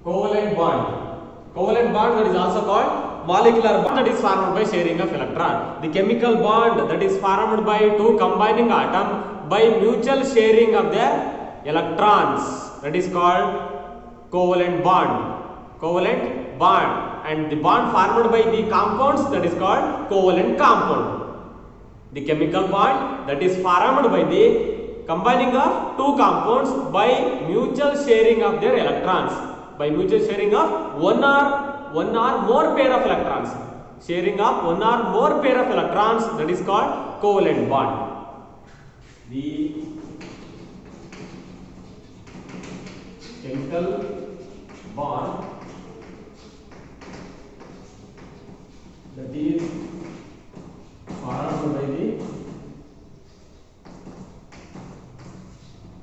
Covalent bond. Covalent bond, that is also called molecular bond, that is formed by sharing of electron. The chemical bond, that is formed by two combining atom by mutual sharing of their electrons, that is called covalent bond. Covalent bond. And the bond formed by the compounds, that is called covalent compound. The chemical bond, that is formed by the combining of two compounds by mutual sharing of their electrons, by mutual sharing of one or more pair of electrons, sharing of one or more pair of electrons, that is called covalent bond. The chemical bond, that is formed by the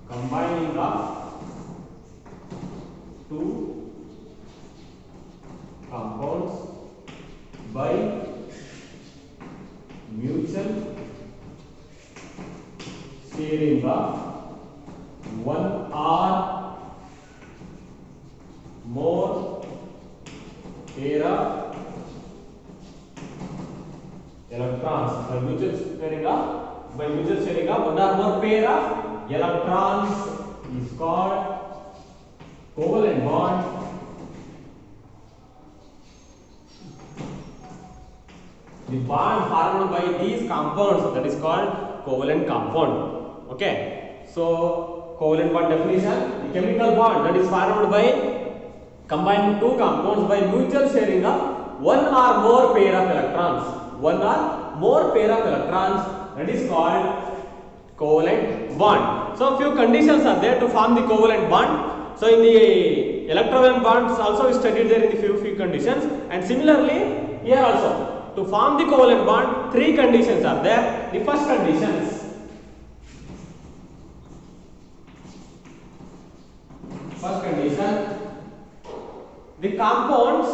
combining of two compounds by mutual sharing of one or more pair of electrons, by mutual sharing of one or more pair of electrons is called covalent bond. The bond formed by these compounds, that is called covalent compound. Okay, so covalent bond definition: the chemical bond that is formed by combining two compounds by mutual sharing of one or more pair of electrons. One or more pair of electrons, that is called covalent bond. So few conditions are there to form the covalent bond. So in the electrovalent bonds also we studied there in the few conditions, and similarly here also to form the covalent bond three conditions are there. The first condition, the compounds,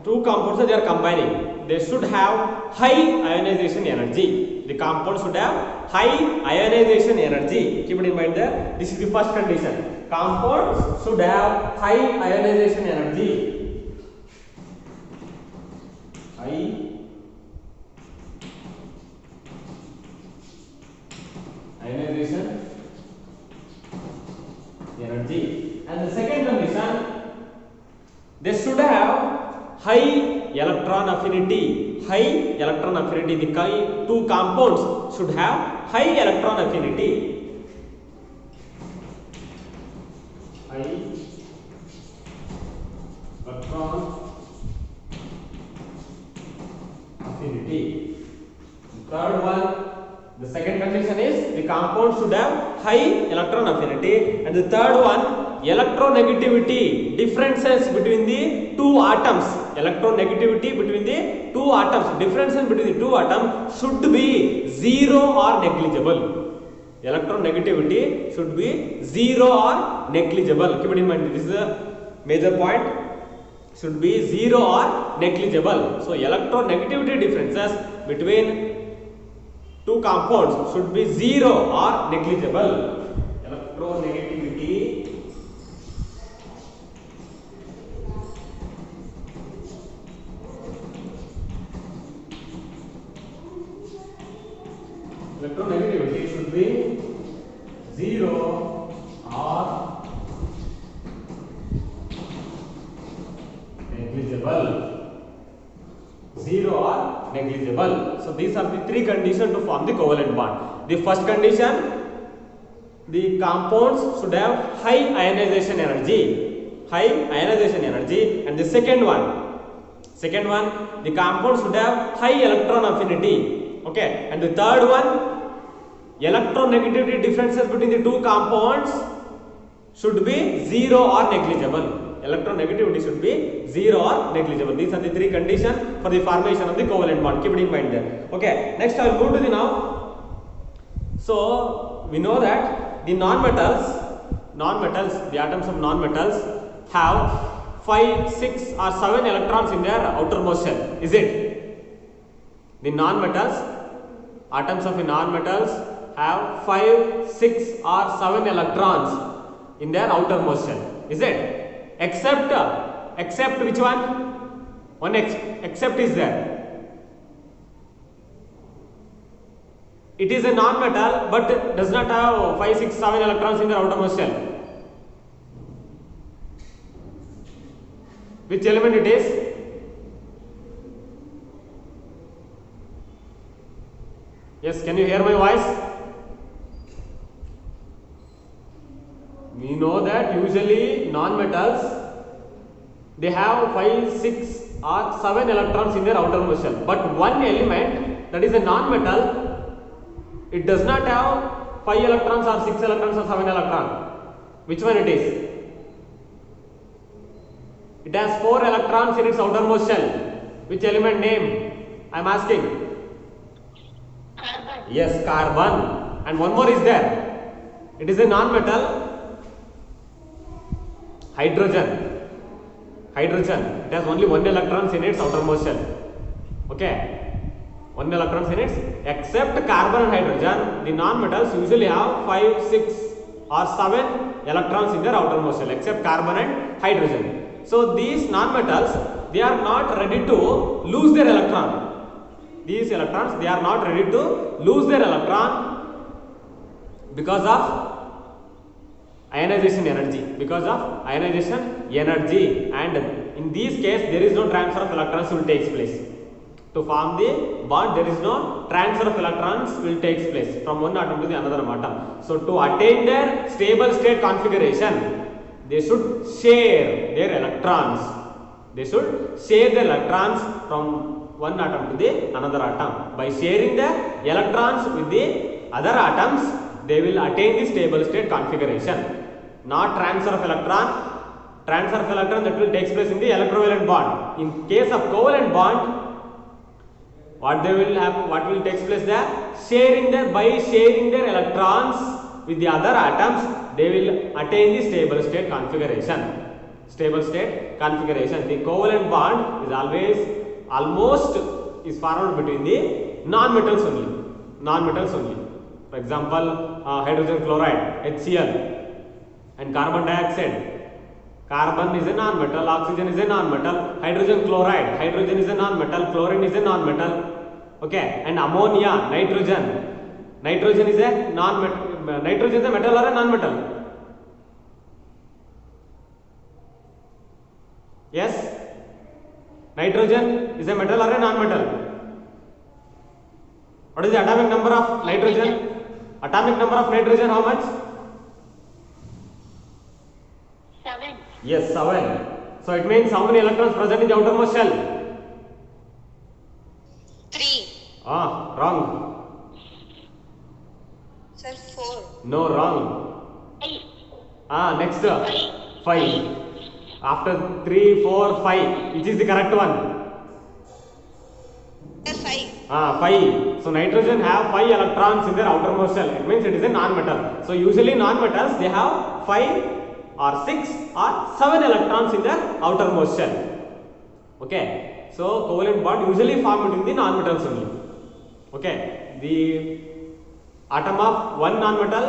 two compounds they are combining, they should have high ionization energy. The compound should have high ionization energy. Keep it in mind there. This is the first condition. Compounds should have high ionization energy. High ionization energy. And the second condition, they should have high electron affinity. High electron affinity. The two compounds should have high electron affinity. High electron affinity. The third one, the second condition is the compound should have high electron affinity, and the third one, electronegativity, differences between the two atoms. Electronegativity between the two atoms, differences between the two atoms should be zero or negligible. Electronegativity should be zero or negligible. Keep it in mind. This is a major point. Should be zero or negligible. So electronegativity differences between two compounds should be zero or negligible. Electronegativity should be zero or negligible. Zero or negligible. So these are the three conditions to form the covalent bond. The first condition, the compounds should have high ionization energy. High ionization energy. And the second one, the compounds should have high electron affinity. Okay. And the third one, electronegativity differences between the two compounds should be zero or negligible. Electronegativity should be zero or negligible. These are the three conditions for the formation of the covalent bond. Keep it in mind there. Okay. Next I will move to the now. So we know that the non-metals, the atoms of non-metals have 5, 6 or 7 electrons in their outermost shell. Is it? The non-metals, atoms of the non-metals have 5, 6 or 7 electrons in their outermost shell. Is it? except which one? One except is there. It is a non-metal but does not have 5, 6, 7 electrons in the outermost shell. Which element it is? Yes, can you hear my voice? We know that usually non-metals, they have 5, 6 or 7 electrons in their outermost shell. But one element that is a non-metal, it does not have 5 electrons or 6 electrons or 7 electrons. Which one it is? It has 4 electrons in its outermost shell. Which element name? I am asking. Carbon. Yes, carbon. And one more is there. It is a non-metal. Hydrogen. It has only 1 electrons in its outermost shell. Okay. 1 electrons in its, except carbon and hydrogen, the non-metals usually have 5, 6 or 7 electrons in their outermost shell, except carbon and hydrogen. So these non-metals, they are not ready to lose their electron. These electrons, they are not ready to lose their electron because of ionization energy, and in this case there is no transfer of electrons will takes place. To form the bond, there is no transfer of electrons will takes place from one atom to the another atom. So to attain their stable state configuration, they should share their electrons. From one atom to the another atom. By sharing the electrons with the other atoms, they will attain the stable state configuration. Not transfer of electron. Transfer of electron that will take place in the electrovalent bond. In case of covalent bond, what will take place there? By sharing their electrons with the other atoms, they will attain the stable state configuration. The covalent bond is almost is formed between the non-metals only. For example, hydrogen chloride, HCl, and carbon dioxide. Carbon is a non-metal, oxygen is a non-metal, hydrogen chloride, hydrogen is a non-metal, chlorine is a non-metal. Okay, and ammonia, nitrogen is a non-metal. Nitrogen is a metal or a non-metal? Yes? Nitrogen is a metal or a non-metal? What is the atomic number of nitrogen? Atomic number of nitrogen, how much? 7. Yes, 7. So it means how many electrons present in the outermost shell? 3. Wrong. Sir, 4. No, wrong. 5. Next. 5. 5. After 3, 4, 5. Which is the correct one? Sir, 5. 5. So nitrogen have 5 electrons in their outermost shell. It means it is a non-metal. So usually non-metals, they have 5 or 6 or 7 electrons in their outermost shell. Okay. So covalent bond usually formed between the non-metals only. Okay. The atom of one non-metal,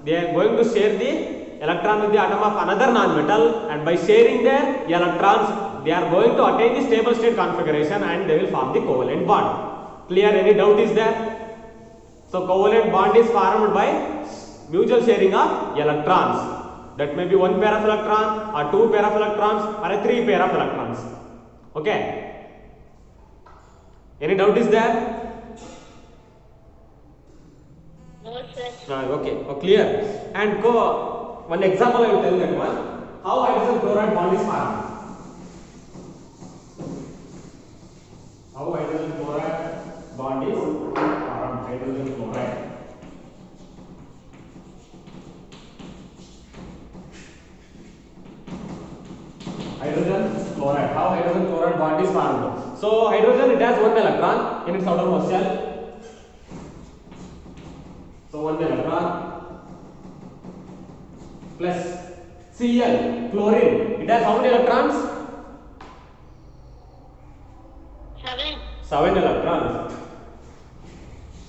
they are going to share the electron with the atom of another non-metal, and by sharing their electrons, they are going to attain the stable state configuration and they will form the covalent bond. Clear? Any doubt is there? So covalent bond is formed by mutual sharing of electrons. That may be 1 pair of electron or 2 pair of electrons or a 3 pair of electrons. Okay. Any doubt is there? No, sir. Okay. Clear. And one example I will tell that one. How hydrogen chloride bond is formed. How hydrogen chloride bond is formed. Hydrogen chloride. Hydrogen chloride. How hydrogen chloride bond is formed. So hydrogen, it has 1 electron in its outermost shell. So 1 electron plus Cl, chlorine. It has how many electrons? 7. 7 electrons.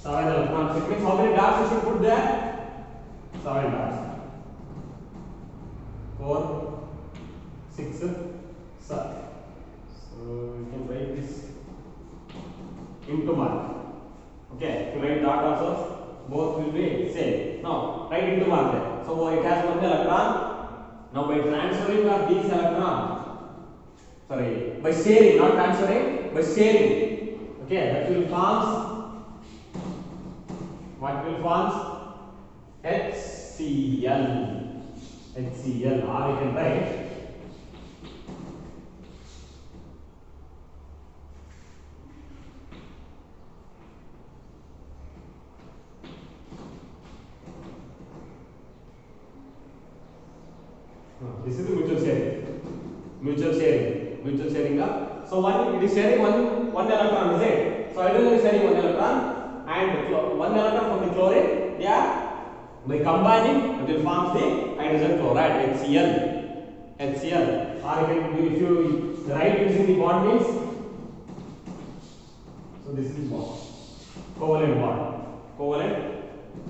7 electrons. It means how many dots you should put there? 7 dots. 4, 6 sir. So you can write this into mark. Okay, if you write dot also, both will be same. Now write into mark there. So it has one electron. Now by transferring of these electrons, sorry, by sharing, not transferring, by sharing. Okay, that will forms what will forms HCl. HCl, or you can write this is the mutual sharing. Mutual sharing. Mutual sharing. So one it is sharing one electron, is it? So hydrogen is sharing one electron and one electron from the chlorine. They are by combining it will form the hydrogen chloride HCl. HCl. Or you can, if you write using the bond means. So this is bond. Covalent bond. Covalent.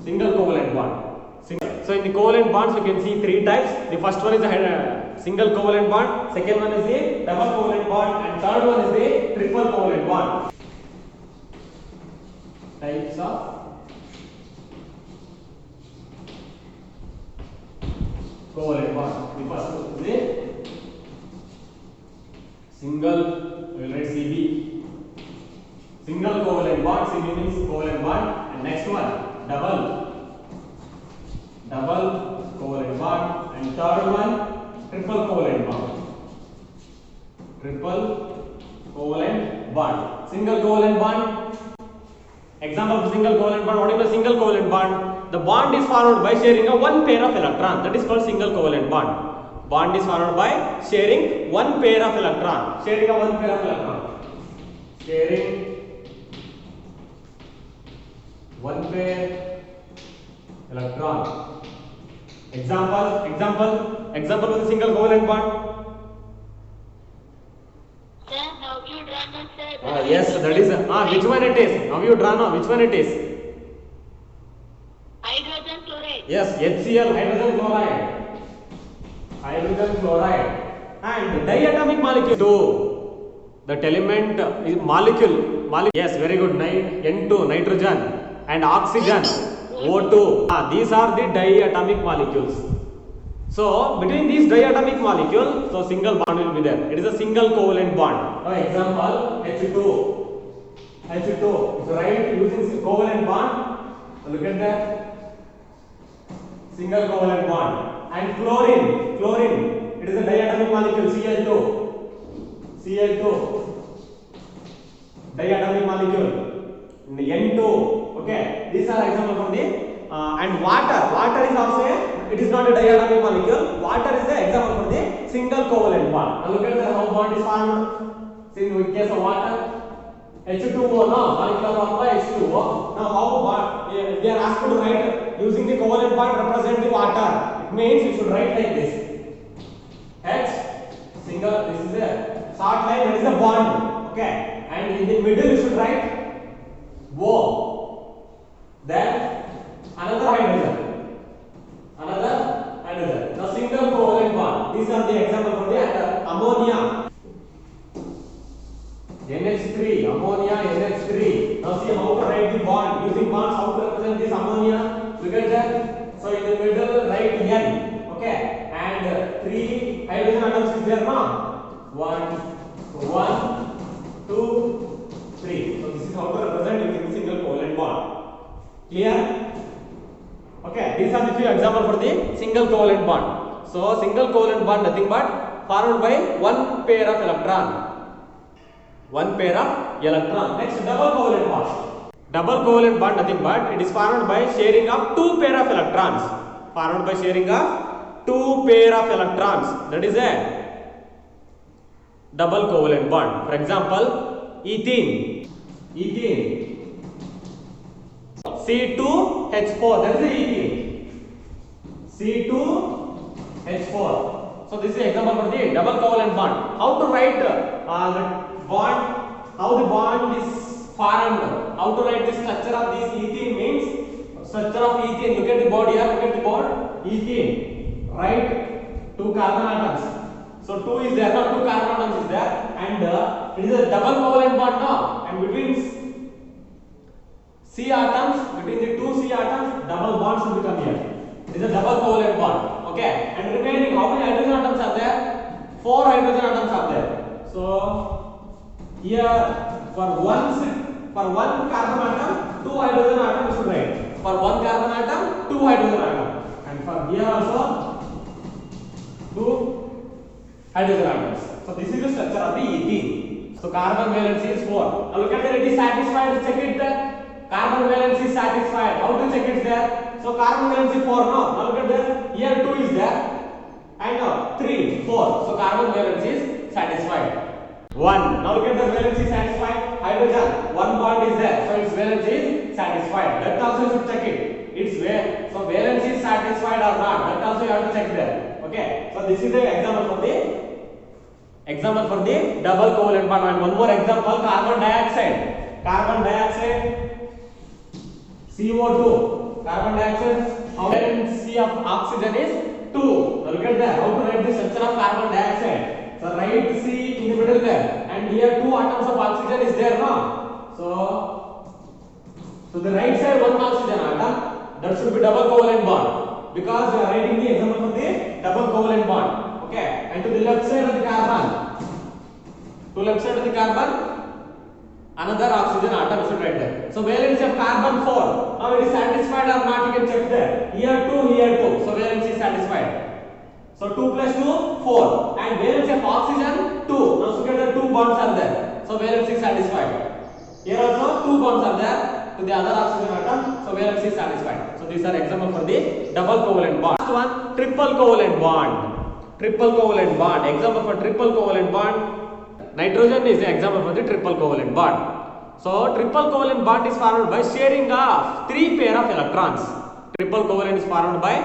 Single covalent bond. So in the covalent bonds you can see three types. The first one is the single covalent bond, second one is the double covalent bond, and third one is the triple covalent bond. Types of covalent bond. The first one is the single, we will write CB. Single covalent bond, CB means covalent bond, and next one double covalent bond, and third one triple covalent bond. Triple covalent bond. Single covalent bond. Example of single covalent bond. What is a single covalent bond? The bond is formed by sharing a one pair of electron. That is called single covalent bond. Bond is formed by sharing one pair of electron. Sharing a one pair of electron. Sharing one pair electron. Example with a single covalent bond. Sir, have you drawn, sir? Yes, that is. Which one it is? Have you drawn? Which one it is? Hydrogen chloride. Yes, HCl, hydrogen chloride. Hydrogen chloride. And diatomic molecule. So, that element is molecule. Yes, very good. N2, nitrogen, and oxygen. O2. These are the diatomic molecules. So between these diatomic molecules, so single bond will be there. It is a single covalent bond. For example, H2. H2. If you write using covalent bond, look at that. Single covalent bond. And chlorine. Chlorine. It is a diatomic molecule. Cl2. Cl2. Diatomic molecule. N2. Okay, these are examples from the and water. Water is also it is not a diatomic molecule. Water is the example for the single covalent bond. Now look at how bond is formed. See in case of water, H2O, no, molecular formula H2O. Now how bond? They are asked to write using the covalent bond represent the water. It means you should write like this. H single. This is a short line. That is the bond. Okay, and in the middle you should write O. Then another hydrogen. Now single covalent bond. These are the examples for the ammonia. NH3, ammonia, NH3. Now see how to write the bond. Using bonds, how to represent this ammonia. Look at that. So in the middle, write N. Okay. And 3 hydrogen atoms is there now. 1, 2, 3. So this is how to represent using single covalent bond. Clear? Okay, these are the few examples for the single covalent bond. So single covalent bond nothing but formed by one pair of electron. One pair of electron. Next, double covalent bond. Double covalent bond nothing but it is formed by sharing of two pair of electrons. Formed by sharing of two pair of electrons. That is a double covalent bond. For example, ethene. Ethene. C2H4, that is the ethene. C2H4. So this is an example for the double covalent bond. How to write the bond? How the bond is formed? How to write the structure of this ethene means structure of ethene. Look at the bond here. Look at the bond. Ethene. Write two carbon atoms. So 2 is there, no? 2 carbon atoms is there, and it is a double covalent bond, no? And between C atoms, between the two C atoms, double bond should become here. It is a double covalent bond. Okay, and remaining how many hydrogen atoms are there? 4 hydrogen atoms are there. So here for one carbon atom, 2 hydrogen atoms should write. For one carbon atom, 2 hydrogen atom, and for here also 2 hydrogen atoms. So this is the structure of the ethene. So carbon valency is 4. Now look at that, it is satisfied. Check it there. Carbon valency is satisfied. How to check it there? So carbon valency 4, no? Now look at that. Here 2 is there, and 3, 4. So carbon valency is satisfied. 1. Now look at the valency satisfied. Hydrogen, 1 bond is there, so its valency is satisfied. That also you should check it. Its so valency is satisfied or not. That also you have to check there. Okay. So this is the example for the double covalent bond. And one more example, carbon dioxide. Carbon dioxide, CO2. Carbon dioxide, how valency of oxygen is 2. Now look at that. How to write the structure of carbon dioxide? So write C in the middle there, and here 2 atoms of oxygen is there, no? So the right side 1 oxygen atom, that should be double covalent bond, because we are writing the example for the double covalent bond. Okay, and to the left side of the carbon, another oxygen atom should write there. So valency of carbon 4. Now it is satisfied or not? You can check there. Here 2, here 2. So valency is satisfied. So 2 plus 2, 4. And valency of oxygen 2. Now together 2 bonds are there. So valency is satisfied. Here also 2 bonds are there to the other oxygen atom. So valency is satisfied. So these are examples for the double covalent bond. Last one, triple covalent bond. Triple covalent bond. Example for triple covalent bond. Nitrogen is the example for the triple covalent bond. So triple covalent bond is formed by sharing of 3 pair of electrons. Triple covalent is formed by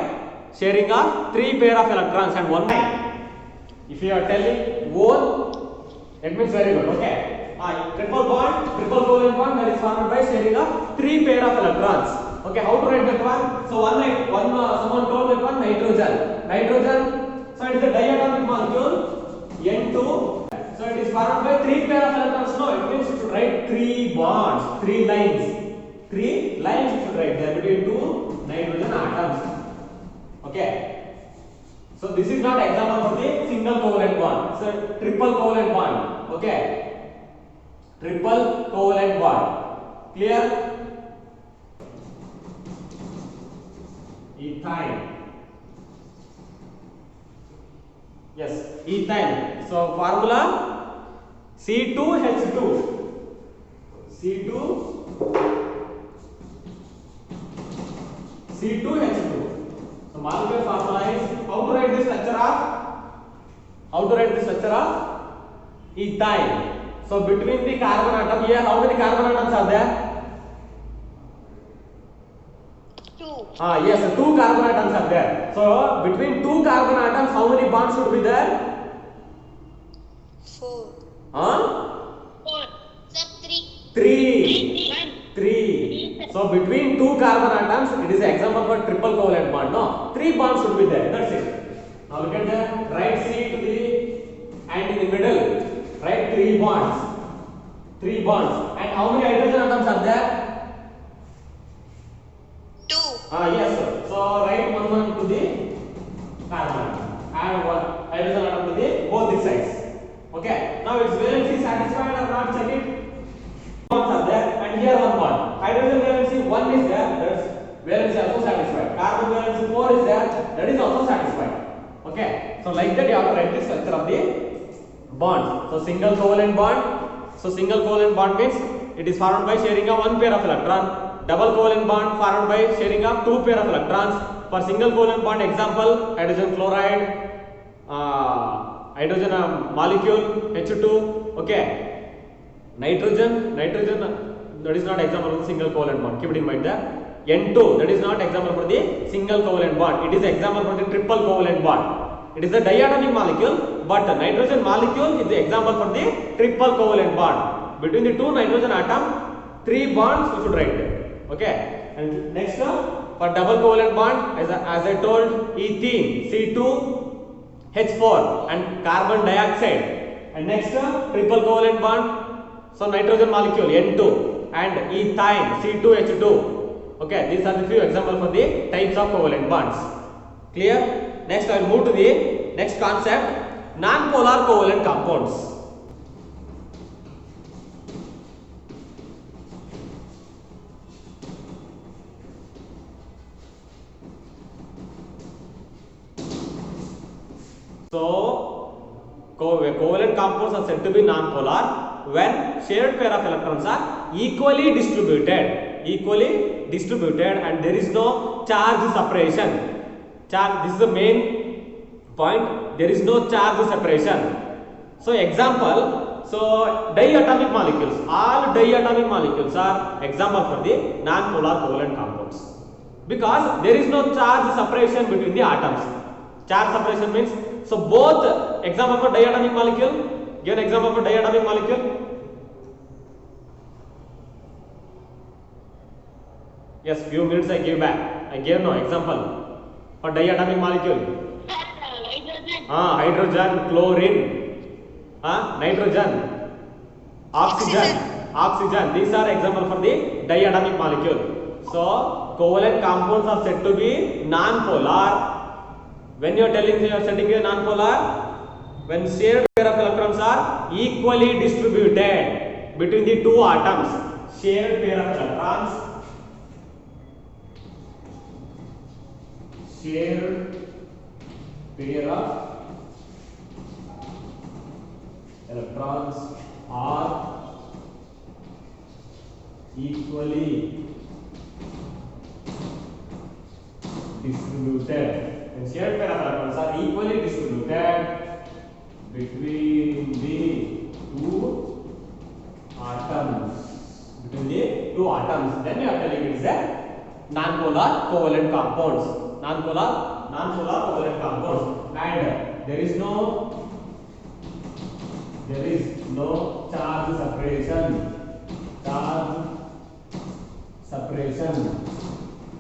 sharing of 3 pair of electrons and 1 line. If you are telling whole, it means very good. Okay. Triple covalent bond that is formed by sharing of 3 pair of electrons. Okay. How to write that one? So someone told that one nitrogen. So it is a diatomic molecule N2. So it is formed by 3 pair of electrons. No, it means you should write 3 bonds, 3 lines. 3 lines you should write there between 2 nitrogen atoms. Okay. So this is not example for the single covalent bond. It's a triple covalent bond. Okay. Triple covalent bond. Clear? Ethyl. Yes, ethyl. So formula C2H2. C2H2. So molecular formula is how to write the structure of ethyl. So between the carbon atom, here how many carbon atoms are there? 2. Yes, 2 carbon atoms are there. So between 2 carbon atoms, how many bonds should be there? 4. 4. Sir, 3. 3. So between 2 carbon atoms, it is an example for triple covalent bond. No, 3 bonds should be there. That's it. Now look at the right C to the and in the middle, write 3 bonds. 3 bonds. And how many hydrogen atoms are there? 2. Yes, sir. So write one to the carbon and 1 hydrogen atom to the both the sides. Okay. Now its valency satisfied or not? Check it. Bonds are there, and here 1 bond. Hydrogen valency 1 is there, that's valency also satisfied. Carbon valency 4 is there, that is also satisfied. Okay. So like that you have to write the structure of the bond. So single covalent bond. So single covalent bond means it is formed by sharing of 1 pair of electron. Double covalent bond formed by sharing of 2 pair of electrons. For single covalent bond example, hydrogen chloride, hydrogen molecule H2. Okay. Nitrogen, that is not example of the single covalent bond. Keep it in mind there. N2, that is not example for the single covalent bond. It is example for the triple covalent bond. It is a diatomic molecule, but the nitrogen molecule is the example for the triple covalent bond. Between the 2 nitrogen atom, 3 bonds you should write there. Okay. And next for double covalent bond, as I told, ethene C2 H4 and carbon dioxide. And next triple covalent bond. So nitrogen molecule N2 and ethane C2H2. Okay, these are the few examples for the types of covalent bonds. Clear? Next I will move to the next concept, non-polar covalent compounds. So covalent compounds are said to be non-polar when shared pair of electrons are equally distributed and there is no charge separation. This is the main point, there is no charge separation. So example, so diatomic molecules, all diatomic molecules are example for the non-polar covalent compounds because there is no charge separation between the atoms. Charge separation means, so both, example for diatomic molecule, give an example for diatomic molecule. Yes, few minutes I gave back. I gave no example for diatomic molecule. Hydrogen, chlorine, nitrogen, oxygen. These are example for the diatomic molecule. So covalent compounds are said to be non-polar. When you are setting a non-polar, when shared pair of electrons are equally distributed between the two atoms, shared pair of electrons, are equally distributed. When shared pair of electrons are equally distributed between the two atoms, then you are telling it is a non-polar covalent compounds. Non-polar covalent compounds, and there is no charge separation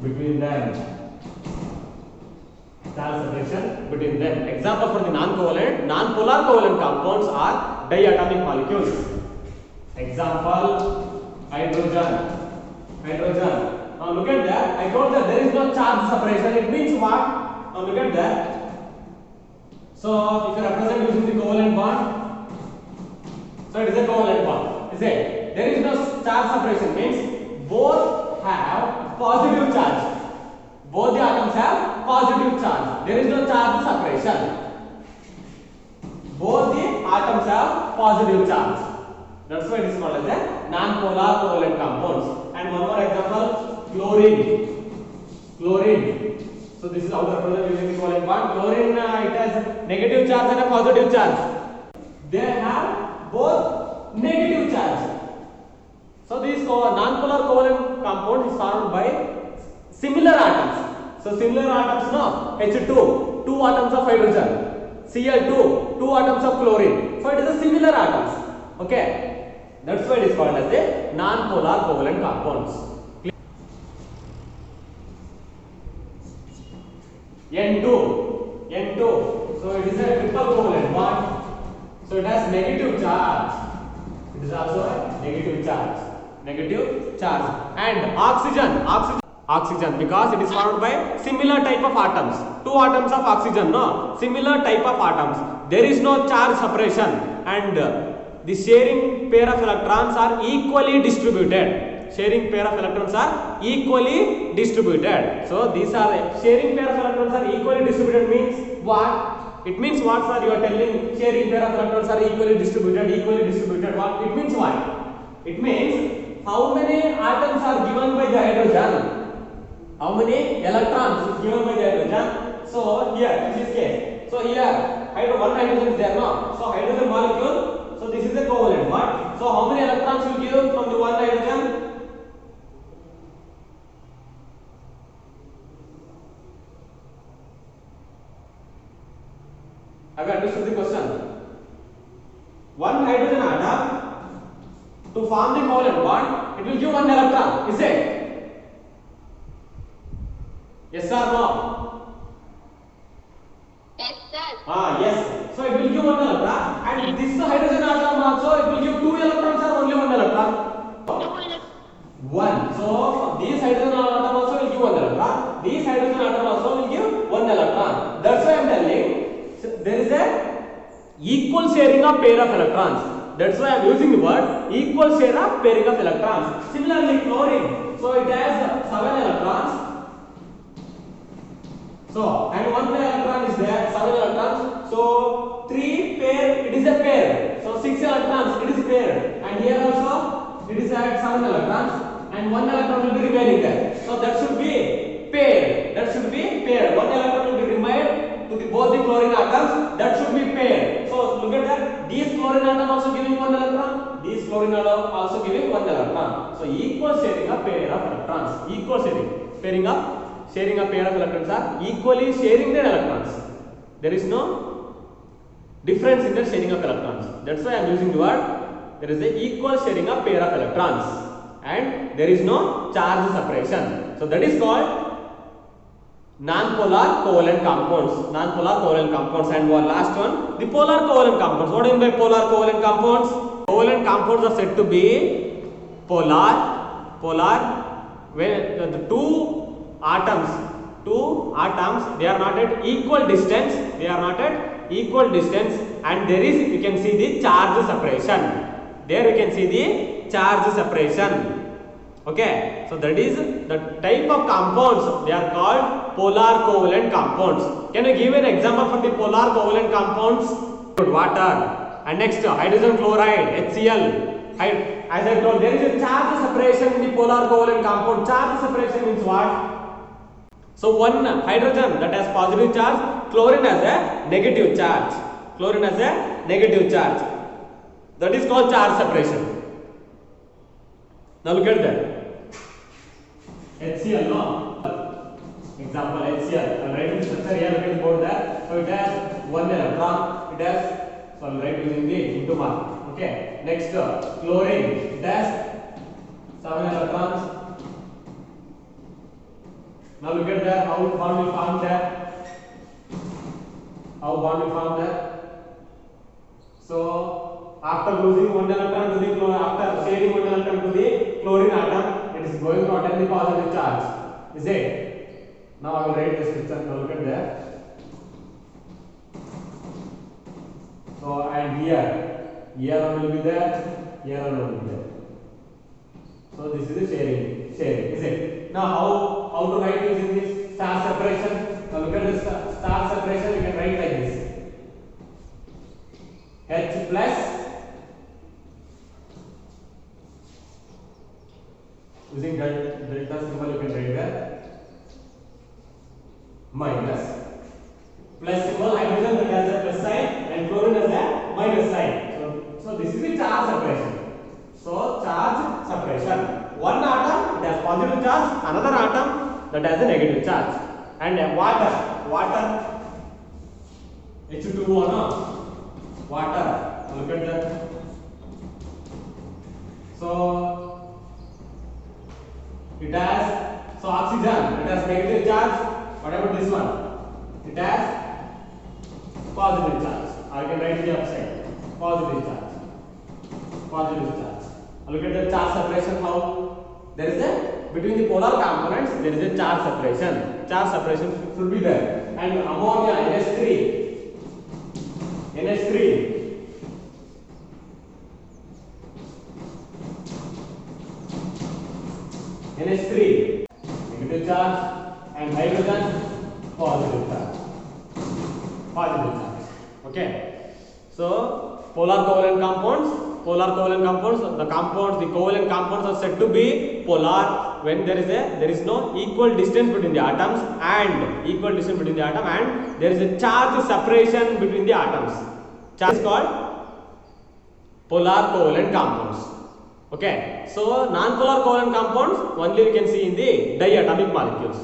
between them. Example for the non-polar covalent compounds are diatomic molecules. Example, hydrogen. Now look at that. I told that there is no charge separation. It means what? Now look at that. So if you represent using the covalent bond, so it is a covalent bond. Is it? There is no charge separation. Means both have positive charge. Both the atoms have positive charge. There is no charge separation. Both the atoms have positive charge. That's why it is called as a non-polar covalent compounds. And one more example, chlorine. So this is how to represent using the covalent bond. Chlorine, it has negative charge and a positive charge. They have both negative charge. So this non-polar covalent compound is formed by similar atoms. So similar atoms, no, H2, 2 atoms of hydrogen, Cl2, 2 atoms of chlorine. So it is a similar atoms. Okay, that's why it is called as a non-polar covalent compounds. N2, so it is a triple covalent bond. So it has negative charge. It is also a negative charge. And oxygen because it is formed by similar type of atoms. 2 atoms of oxygen, no, similar type of atoms. There is no charge separation and the sharing pair of electrons are equally distributed. So these are sharing pair of electrons are equally distributed means what? It means what, sir? You are telling sharing pair of electrons are equally distributed. What? It means what? It means how many atoms are given by the hydrogen? How many electrons is given by the hydrogen? So here, this is case. So here, one hydrogen is there, no? So hydrogen molecule. So this is the covalent bond. So how many electrons will give from the one hydrogen? Have you understood the question? One hydrogen atom to form the covalent bond, it will give 1 electron, is it? Yes or no? Yes, sir. Yes. one electron, and this hydrogen atom also it will give 2 electrons or only 1 electron. 1. So this hydrogen atom also will give 1 electron. This hydrogen atom also will give 1 electron. That's why I am telling there is a equal sharing of pair of electrons. That's why I am using the word equal share of pairing of electrons. Similarly, chlorine. So it has 7 electrons. So and 1 electron is there, 7 electrons. So 3 pair, it is a pair. So 6 electrons, it is a pair. And here also it is at 7 electrons. And 1 electron will be remaining there. So that should be pair. That should be pair. 1 electron will be remained to both the chlorine atoms. That should be pair. So look at that. These chlorine atom also giving 1 electron. These chlorine atom also giving 1 electron. So equal sharing of pair of electrons. Equal sharing. Sharing of pair of electrons are equally sharing their electrons. There is no difference in the sharing of electrons. That's why I am using the word. There is a equal sharing of pair of electrons. And there is no charge separation. So that is called non-polar covalent compounds. Non-polar covalent compounds. And one last one, the polar covalent compounds. What do you mean by polar covalent compounds? Covalent compounds are said to be polar when the two atoms they are not at equal distance. And there is, you can see the charge separation. There you can see the charge separation. Okay, so that is the type of compounds. They are called polar covalent compounds. Can you give an example for the polar covalent compounds? Water. And next, hydrogen chloride, HCl. As I told, there is a charge separation in the polar covalent compound. Charge separation means what? So one hydrogen that has positive charge, chlorine has a negative charge. That is called charge separation. Now look at that. HCl, no? Example HCl. I'll write the structure here. Look at the board there. So it has 1 electron. It has, so I'll write using the into mark. Okay. Next, chlorine. It has 7 electrons. Now look at that. How bond will form there. So after losing 1 electron to the after sharing 1 electron to the chlorine atom, it is going to attend the positive charge. Is it? Now I will write this picture. Now look at that. So and here one will be there, here one will be there. So this is the sharing. Is it? Now how to write using this star separation? Now look at this star separation. You can write like this. H plus using delta symbol you can write there minus plus symbol hydrogen that has a plus sign and chlorine has a minus sign. So this is the charge separation. So charge separation. One atom it has positive charge, another atom that has a negative charge. And water H2O, no? Water. Look at that. So it has oxygen. It has negative charge. What about this one? It has positive charge. I can write the upside. Positive charge. Look at the charge separation. How there is a between the polar components there is a charge separation. Charge separation should be there. And ammonia NH3 negative charge and hydrogen positive charge. Okay, so polar covalent compounds, the covalent compounds are said to be polar when there is no equal distance between the atoms and there is a charge separation between the atoms. Charge is called polar covalent compounds. Okay, so non-polar covalent compounds only we can see in the diatomic molecules.